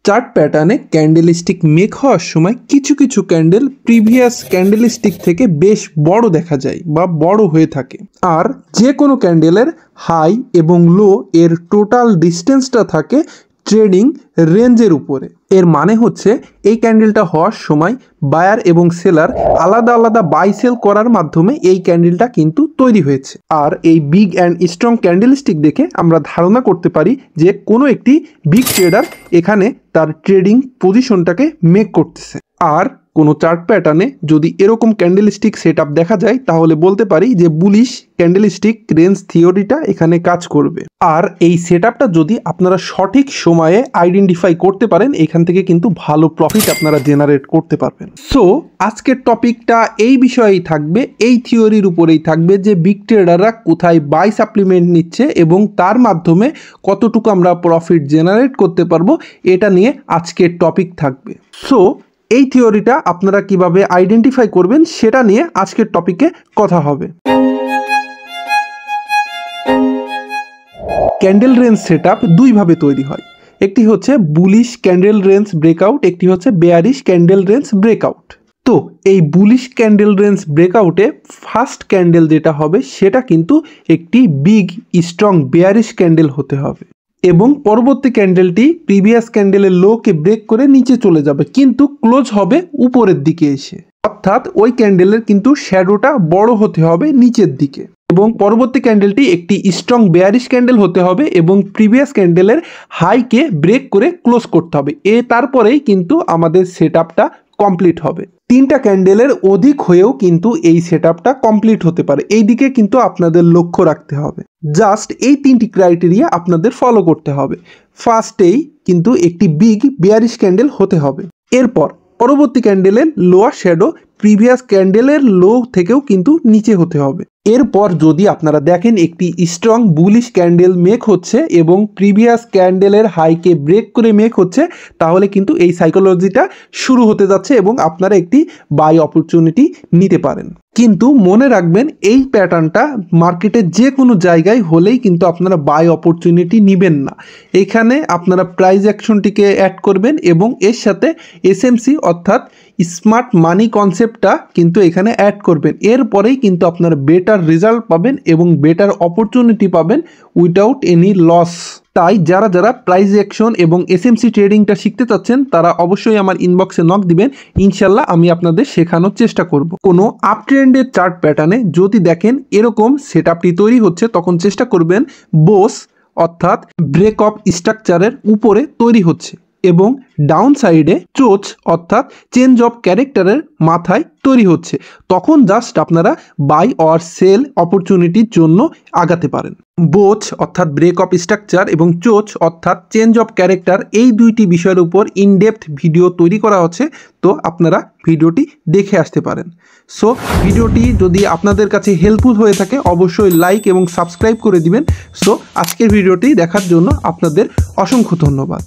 Chart প্যাটার্নে candlestick make হওয়ার সময় কিছু কিছু ক্যান্ডেল প্রিভিয়াস ক্যান্ডেলস্টিক থেকে বেশ বড় দেখা যায় বা বড় হয়ে থাকে। আর যে কোনো ক্যান্ডেলের হাই এবং লো এর টোটাল ডিস্টেন্সটা থাকে ট্রেডিং রেঞ্জের উপরে। এর মানে হচ্ছে এই ক্যান্ডেলটা হওয়ার সময় বায়ার এবং সেলার আলাদা আলাদা বাই সেল করার মাধ্যমে এই ক্যান্ডেলটা কিন্তু তৈরি হয়েছে। আর এই বিগ অ্যান্ড স্ট্রং ক্যান্ডেলস্টিক দেখে আমরা ধারণা করতে পারি যে কোনো একটি বিগ ট্রেডার এখানে তার ট্রেডিং পজিশনটাকে মেক করতেছে। আর কোনো চার্ট প্যাটার্নে যদি এরকম ক্যান্ডেলস্টিক সেট আপ দেখা যায় তাহলে বলতে পারি যে বুলিশ ক্যান্ডেলস্টিক রেঞ্জ থিওরিটা এখানে কাজ করবে। আর এই সেট আপটা যদি আপনারা সঠিক সময়ে আইডেন্টিফাই করতে পারেন এখান থেকে কিন্তু ভালো প্রফিট আপনারা জেনারেট করতে পারবেন। সো আজকের টপিকটা এই বিষয়েই থাকবে, এই থিওরির উপরেই থাকবে যে বিগ ট্রেডাররা কোথায় বাই সাপ্লিমেন্ট নিচ্ছে এবং তার মাধ্যমে কতটুকু আমরা প্রফিট জেনারেট করতে পারবো এটা নিয়ে আজকের টপিক থাকবে। সো এই থিওরিটা আপনারা কিভাবে আইডেন্টিফাই করবেন সেটা নিয়ে আজকের টপিকে কথা হবে। ক্যান্ডেল রেঞ্জ সেটআপ দুইভাবে তৈরি হয়, একটি হচ্ছে বুলিশ ক্যান্ডেল রেঞ্জ ব্রেকআউট, একটি হচ্ছে বেয়ারিশ ক্যান্ডেল রেঞ্জ ব্রেকআউট। তো এই বুলিশ ক্যান্ডেল রেঞ্জ ব্রেকআউটে ফার্স্ট ক্যান্ডেল যেটা হবে সেটা কিন্তু একটি বিগ স্ট্রং বেয়ারিশ ক্যান্ডেল হতে হবে এবং পরবর্তী ক্যান্ডেলটি প্রিভিয়াস ক্যান্ডেলের লোকে ব্রেক করে নিচে চলে যাবে কিন্তু ক্লোজ হবে উপরের দিকে এসে, অর্থাৎ ওই ক্যান্ডেলের কিন্তু শ্যাডোটা বড় হতে হবে নিচের দিকে এবং পরবর্তী ক্যান্ডেলটি একটি স্ট্রং বেয়ারিশ ক্যান্ডেল হতে হবে এবং প্রিভিয়াস ক্যান্ডেলের হাইকে ব্রেক করে ক্লোজ করতে হবে। তারপরেই কিন্তু আমাদের সেটআপটা কমপ্লিট হবে। তিনটা ক্যান্ডেলের অধিক হয়েও কিন্তু এই সেটআপটা কমপ্লিট হতে পারে, এই দিকে কিন্তু আপনাদের লক্ষ্য রাখতে হবে। জাস্ট এই তিনটি ক্রাইটেরিয়া আপনাদের ফলো করতে হবে। ফার্স্টেই কিন্তু একটি বিগ বেয়ারিশ ক্যান্ডেল হতে হবে, এরপর পরবর্তী ক্যান্ডেলের লোয়ার শ্যাডো প্রিভিয়াস ক্যান্ডেলের লো থেকেও কিন্তু নিচে হতে হবে। এরপর যদি আপনারা দেখেন একটি স্ট্রং বুলিশ ক্যান্ডেল মেক হচ্ছে এবং প্রিভিয়াস ক্যান্ডেলের হাইকে ব্রেক করে মেক হচ্ছে তাহলে কিন্তু এই সাইকোলজিটা শুরু হতে যাচ্ছে এবং আপনারা একটি বাই অপরচুনিটি নিতে পারেন। কিন্তু মনে রাখবেন এই প্যাটার্নটা মার্কেটের যে কোনো জায়গায় হলেই কিন্তু আপনারা বাই অপরচুনিটি নেবেন না। এখানে আপনারা প্রাইস অ্যাকশনটিকে অ্যাড করবেন এবং এর সাথে এসএমসি অর্থাৎ স্মার্ট মানি কনসেপ্টটা কিন্তু এখানে অ্যাড করবেন। এরপরেই কিন্তু আপনারা বেটার রেজাল্ট পাবেন এবং বেটার অপরচুনিটি পাবেন উইদাউট এনি লস। তাই যারা যারা প্রাইস অ্যাকশন এবং এসএমসি ট্রেডিংটা শিখতে চাচ্ছেন তারা অবশ্যই আমার ইনবক্সে নক দিবেন, ইনশাল্লাহ আমি আপনাদের শেখানোর চেষ্টা করব। কোনো আপ ট্রেন্ডের চার্ট প্যাটার্নে যদি দেখেন এরকম সেটআপটি তৈরি হচ্ছে তখন চেষ্টা করবেন বোস অর্থাৎ ব্রেক অফ স্ট্রাকচারের উপরে তৈরি হচ্ছে এবং ডাউন সাইডে চোচ অর্থাৎ চেঞ্জ অফ ক্যারেক্টারের মাথায় তৈরি হচ্ছে, তখন জাস্ট আপনারা বাই অর সেল অপরচুনিটির জন্য আগাতে পারেন। বোচ অর্থাৎ ব্রেক অফ স্ট্রাকচার এবং চোচ অর্থাৎ চেঞ্জ অফ ক্যারেক্টার এই দুইটি বিষয়ের উপর ইনডেপথ ভিডিও তৈরি করা হচ্ছে, তো আপনারা ভিডিওটি দেখে আসতে পারেন। সো ভিডিওটি যদি আপনাদের কাছে হেল্পফুল হয়ে থাকে অবশ্যই লাইক এবং সাবস্ক্রাইব করে দিবেন। সো আজকের ভিডিওটি দেখার জন্য আপনাদের অসংখ্য ধন্যবাদ।